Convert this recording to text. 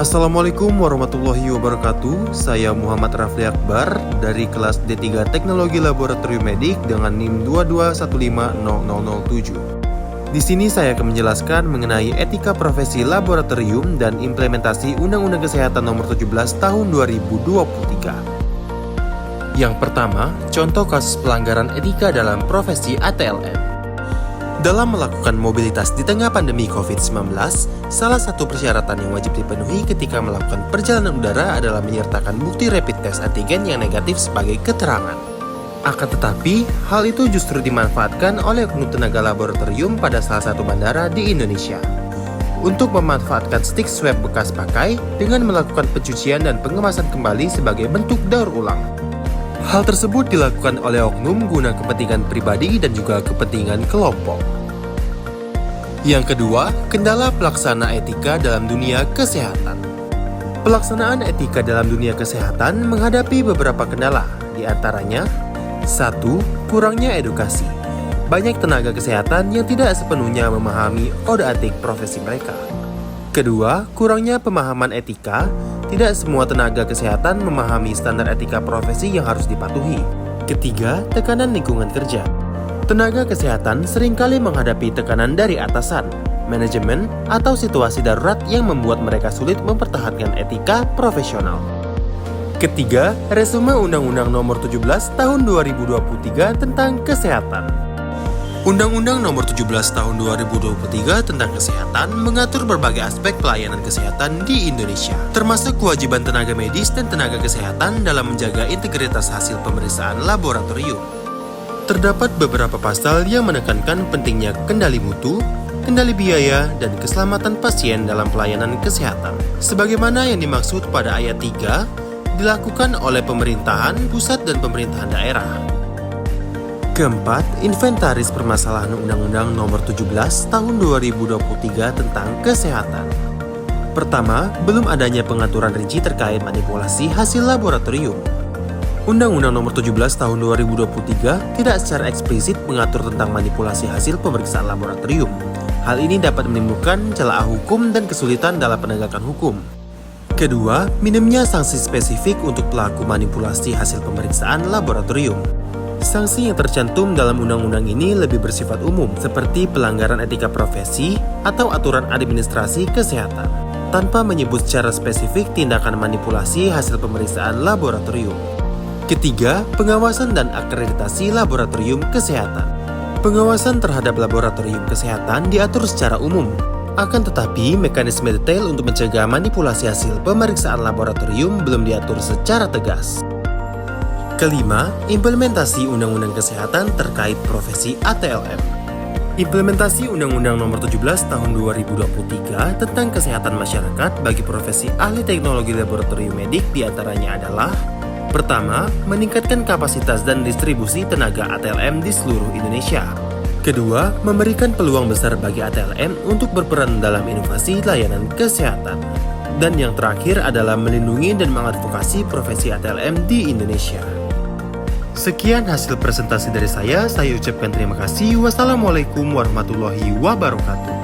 Assalamualaikum warahmatullahi wabarakatuh. Saya Muhammad Rafli Akbar dari kelas D3 Teknologi Laboratorium Medik dengan NIM 2215007. Di sini saya akan menjelaskan mengenai etika profesi laboratorium dan implementasi Undang-Undang Kesehatan Nomor 17 Tahun 2023. Yang pertama, contoh kasus pelanggaran etika dalam profesi ATLM. Dalam melakukan mobilitas di tengah pandemi COVID-19, salah satu persyaratan yang wajib dipenuhi ketika melakukan perjalanan udara adalah menyertakan bukti rapid test antigen yang negatif sebagai keterangan. Akan tetapi, hal itu justru dimanfaatkan oleh oknum tenaga laboratorium pada salah satu bandara di Indonesia untuk memanfaatkan stick swab bekas pakai dengan melakukan pencucian dan pengemasan kembali sebagai bentuk daur ulang. Hal tersebut dilakukan oleh oknum guna kepentingan pribadi dan juga kepentingan kelompok. Yang kedua, kendala pelaksana etika dalam dunia kesehatan. Pelaksanaan etika dalam dunia kesehatan menghadapi beberapa kendala, di antaranya 1. Kurangnya edukasi. Banyak tenaga kesehatan yang tidak sepenuhnya memahami kode etik profesi mereka. Kedua, kurangnya pemahaman etika. Tidak semua tenaga kesehatan memahami standar etika profesi yang harus dipatuhi. Ketiga, tekanan lingkungan kerja. Tenaga kesehatan seringkali menghadapi tekanan dari atasan, manajemen, atau situasi darurat yang membuat mereka sulit mempertahankan etika profesional. Ketiga, resume Undang-Undang Nomor 17 Tahun 2023 tentang Kesehatan. Undang-Undang Nomor 17 Tahun 2023 tentang Kesehatan mengatur berbagai aspek pelayanan kesehatan di Indonesia, termasuk kewajiban tenaga medis dan tenaga kesehatan dalam menjaga integritas hasil pemeriksaan laboratorium. Terdapat beberapa pasal yang menekankan pentingnya kendali mutu, kendali biaya, dan keselamatan pasien dalam pelayanan kesehatan. Sebagaimana yang dimaksud pada ayat 3, dilakukan oleh pemerintahan pusat dan pemerintahan daerah. Keempat, inventaris permasalahan Undang-Undang Nomor 17 Tahun 2023 tentang Kesehatan. Pertama, belum adanya pengaturan rinci terkait manipulasi hasil laboratorium. Undang-Undang Nomor 17 Tahun 2023 tidak secara eksplisit mengatur tentang manipulasi hasil pemeriksaan laboratorium. Hal ini dapat menimbulkan celah hukum dan kesulitan dalam penegakan hukum. Kedua, minimnya sanksi spesifik untuk pelaku manipulasi hasil pemeriksaan laboratorium. Sanksi yang tercantum dalam undang-undang ini lebih bersifat umum, seperti pelanggaran etika profesi atau aturan administrasi kesehatan, tanpa menyebut secara spesifik tindakan manipulasi hasil pemeriksaan laboratorium. Ketiga, pengawasan dan akreditasi laboratorium kesehatan. Pengawasan terhadap laboratorium kesehatan diatur secara umum, akan tetapi mekanisme detail untuk mencegah manipulasi hasil pemeriksaan laboratorium belum diatur secara tegas. Kelima, implementasi Undang-Undang Kesehatan terkait profesi ATLM. Implementasi Undang-Undang Nomor 17 Tahun 2023 tentang Kesehatan Masyarakat bagi profesi ahli teknologi laboratorium medik diantaranya adalah: pertama, meningkatkan kapasitas dan distribusi tenaga ATLM di seluruh Indonesia. Kedua, memberikan peluang besar bagi ATLM untuk berperan dalam inovasi layanan kesehatan. Dan yang terakhir adalah melindungi dan mengadvokasi profesi ATLM di Indonesia. Sekian hasil presentasi dari saya ucapkan terima kasih. Wassalamualaikum warahmatullahi wabarakatuh.